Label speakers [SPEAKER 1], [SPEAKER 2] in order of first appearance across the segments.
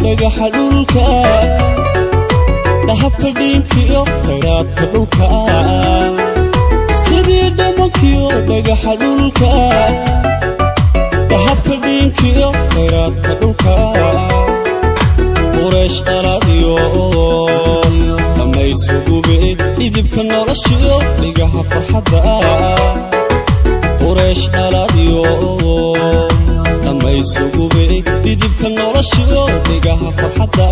[SPEAKER 1] dhagaxa dhulka dahabka dhiinkiyo khayraadka dhulka sidii dhamankiyo dhagaxa dhulka dahabka dhiinkiyo khayraadka dhulka qureesh dhaladiyo dhammaysugube dhidibka noloshiyo dhigaha farxadda qureesh dhaladiyo dhammaysugube dhidibka noloshiyo dhigaha farxadda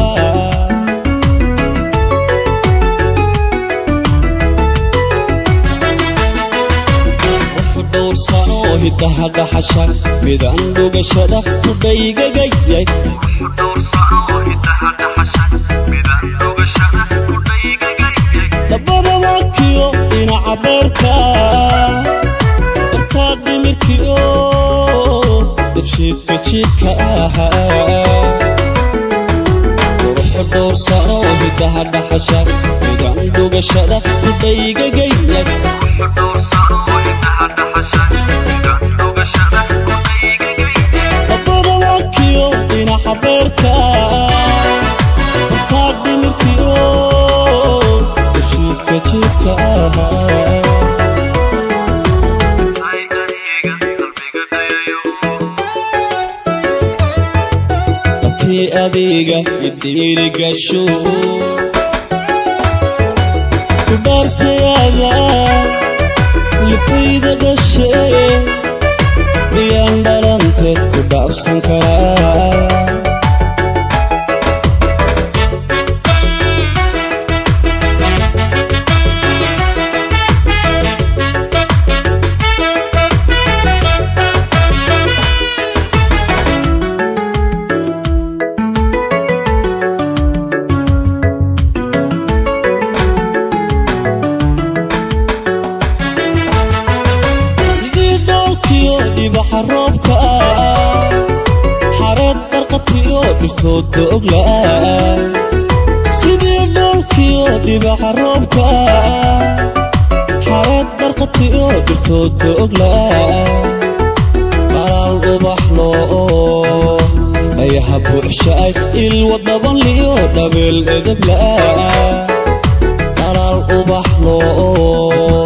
[SPEAKER 1] doorsano hidaha dhaxasha midaan dhugashada ku dhaygagayay dabada waakiyo dhinaca beerka dartaa dhimirkiyo dabshiidka jiidka ahaa quruxu doorsano hidaha dhaxasha midaan dhugashada ku dhaygagayay dabada waakiyo dhinaca beerka dartaa dhimirkiyo dabshiidka jiidka ahaa dabtii adiga idhiirigasho ku dhaartayaada lifayda dhashay miyaan dhalanteed ku dhaafsan karaa roobka xareed darqatiyo dhirtooda oglaa sidii dhoolkiyo dhibaxa roobka xareed darqatiyo dhirtooda oglaa qalaal ubax loo ayaha buuxshaay ilwadaban liyo dhabeel edablaa qalaal ubax loo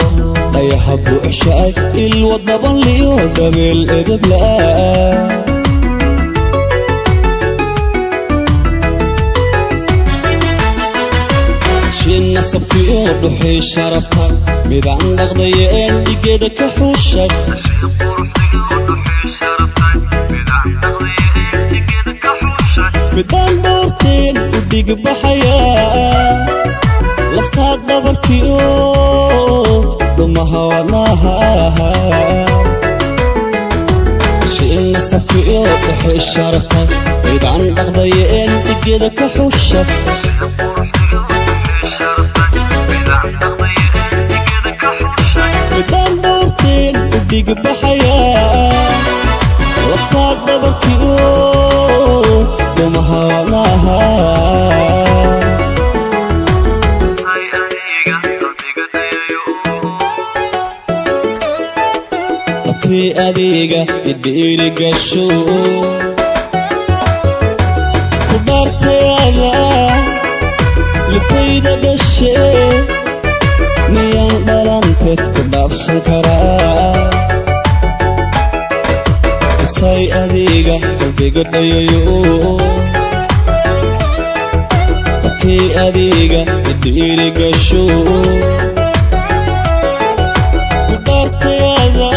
[SPEAKER 1] ayaha buuxshaay ilwadaban liyo dhabeel edablaa shin nasabkiyo dhuxii sharafta midaan dhaqdayeen dhigeeda ka xuushay midaan dhowrteen u dhigbaxayaa laftaad dhabarkiyo dhumahawadnaha shin nasabkiyo dhuxii sharafta midaan dhaqdayeen dhigeeda ka xuushay midaan dhowrteen u dhigbaxayaa laftaad dhabarkiyo dhumahawadnaha dabtii adiga idhiirigasho ku dhaartayaada lifayda dhashay miyaan dhalanteed ku dhaafsan karaa say adiga qalbiga dhayayo dabtii adiga idhiirigasho ku dhaartayaada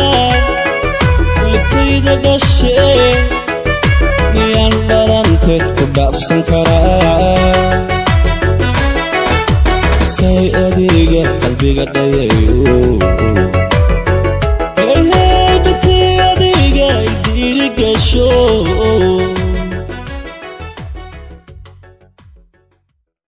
[SPEAKER 1] lifayda dhashay miyaan dhalanteed ku dhaafsan karaa say adiga qalbiga dhayayo